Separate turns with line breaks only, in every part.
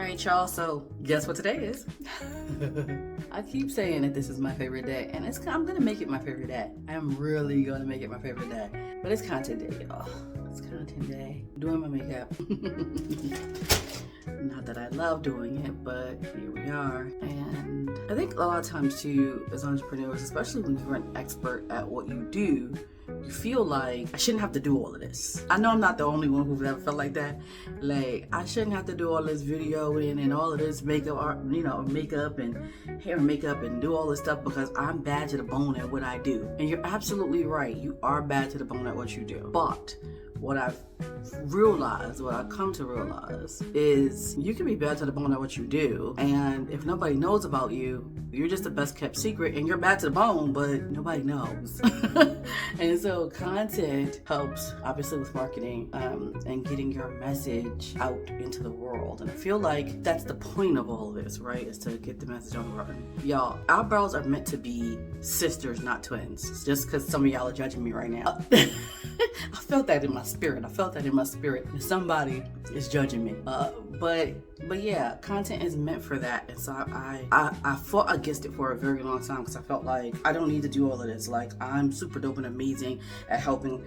right, y'all. So guess what today is? I keep saying that this is my favorite day, and I'm gonna make it my favorite day. I'm really gonna make it my favorite day. But it's content day, y'all. It's content day. Doing my makeup. Not that I love doing it, but here we are. And I think a lot of times too, as entrepreneurs, especially when you're an expert at what you do, you feel like I shouldn't have to do all of this. I know I'm not the only one who's ever felt like that. Like, I shouldn't have to do all this videoing and all of this makeup art, makeup and hair and makeup and do all this stuff because I'm bad to the bone at what I do. And you're absolutely right. You are bad to the bone at what you do. But what I've come to realize is you can be bad to the bone at what you do, and if nobody knows about you, you're just the best kept secret, and you're bad to the bone, but nobody knows. And so content helps, obviously, with marketing and getting your message out into the world. And I feel like that's the point of all of this, right? Is to get the message on the road. Y'all, eyebrows are meant to be sisters, not twins. Just because some of y'all are judging me right now. I felt that in my spirit. And somebody is judging me. But yeah, content is meant for that. And so I fought against it for a very long time because I felt like I don't need to do all of this. Like, I'm super dope and amazing at helping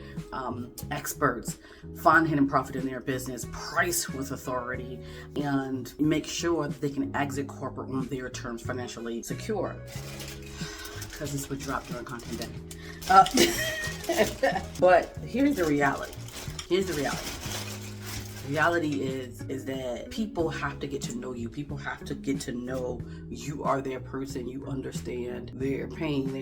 experts find hidden profit in their business, price with authority, and make sure that they can exit corporate on their terms, financially secure. Because this would drop during content day. But here's the reality. Reality is that people have to get to know you. People have to get to know you are their person. You understand their pain.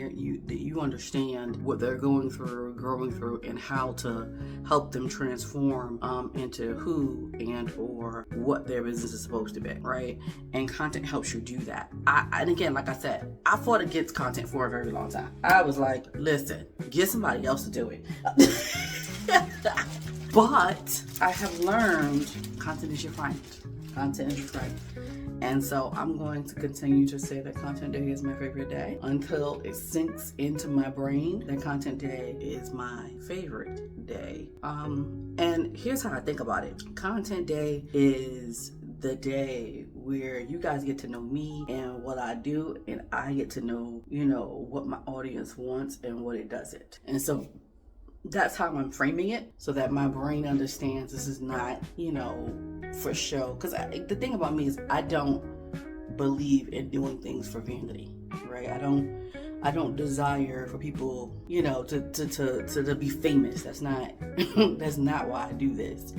You understand what they're going through, growing through, and how to help them transform into who and or what their business is supposed to be, right? And content helps you do that. And again, like I said, I fought against content for a very long time. I was like, listen, get somebody else to do it. But I have learned content is your friend. And so I'm going to continue to say that content day is my favorite day until it sinks into my brain that content day is my favorite day. And here's how I think about it. Content day is the day where you guys get to know me and what I do, and I get to know, what my audience wants and what it doesn't. And so that's how I'm framing it, so that my brain understands this is not, for show. Because the thing about me is I don't believe in doing things for vanity, right? I don't desire for people, to be famous. That's not that's not why I do this,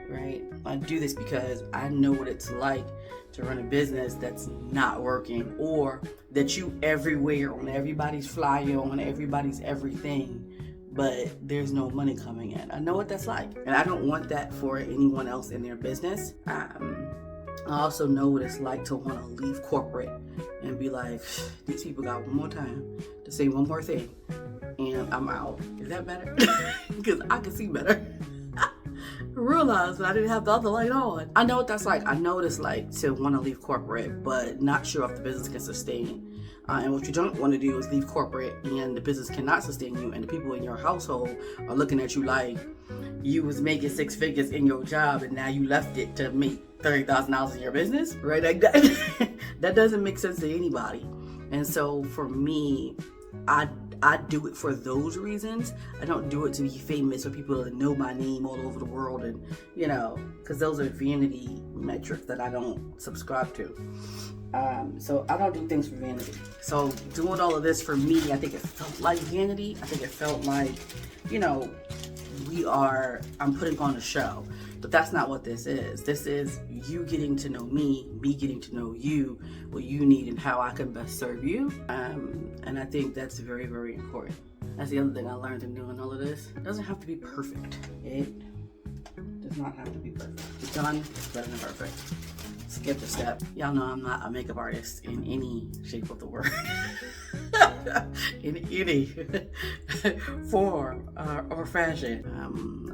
right? I do this because I know what it's like to run a business that's not working, or that you everywhere on everybody's flyer, on everybody's everything, but there's no money coming in. I know what that's like, and I don't want that for anyone else in their business. I also know what it's like to want to leave corporate and be like, these people got one more time to say one more thing, and I'm out. Is that better? Because I can see better. Realized that I didn't have the other light on. I know what that's like. I know what it's like to want to leave corporate, but not sure if the business can sustain. And what you don't want to do is leave corporate and the business cannot sustain you, and the people in your household are looking at you like you was making six figures in your job and now you left it to make $30,000 in your business, right? Like that doesn't make sense to anybody. And so for me, I do it for those reasons. I don't do it to be famous or people to know my name all over the world, and because those are vanity metrics that I don't subscribe to. So I don't do things for vanity. So doing all of this for me, I think it felt like vanity. I think it felt like, I'm putting on a show. But that's not what this is. This is you getting to know me getting to know you, what you need and how I can best serve you. And I think that's very, very important. That's the other thing I learned in doing all of this. It doesn't have to be perfect. It does not have to be perfect. It's done, it's better than perfect. Skip the step. Y'all know I'm not a makeup artist in any shape of the word. In any form or fashion.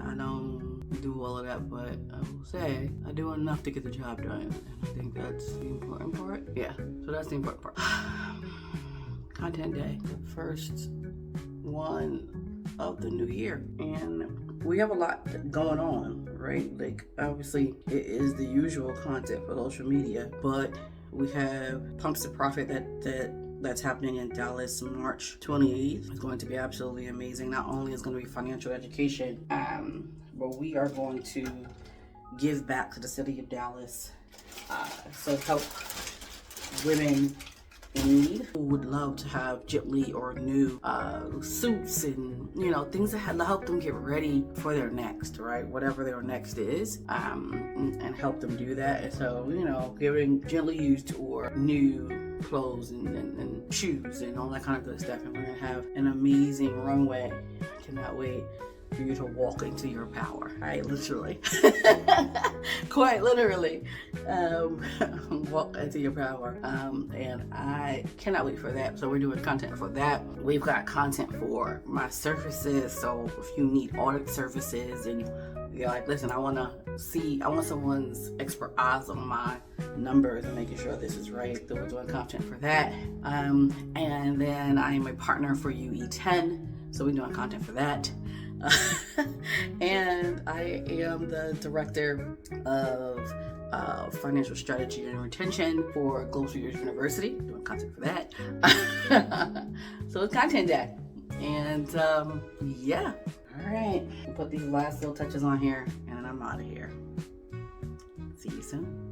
I don't do all of that, but I will say I do enough to get the job done. And I think that's the important part. Yeah, so that's the important part. Content day, the first one of the new year. And we have a lot going on, right? Like, obviously, it is the usual content for social media, but we have Pumps to Profit that's happening in Dallas, March 28th. It's going to be absolutely amazing. Not only is it going to be financial education, but we are going to give back to the city of Dallas. So help women in need who would love to have gently or new suits and things that help them get ready for their next, right? Whatever their next is, and help them do that. And so giving gently used or new clothes and shoes and all that kind of good stuff. And we're gonna have an amazing runway. I cannot wait for you to walk into your power. Right, literally. Quite literally. Walk into your power. And I cannot wait for that. So we're doing content for that. We've got content for my services. So if you need audit services and you're like, listen, I want someone's expert eyes on my numbers and making sure this is right, so we're doing content for that. And then I am a partner for UE10, so we're doing content for that. And I am the director of financial strategy and retention for Global Speakers University, doing content for that. So it's content day. And yeah, all right, we'll put these last little touches on here and then I'm out of here. See you soon.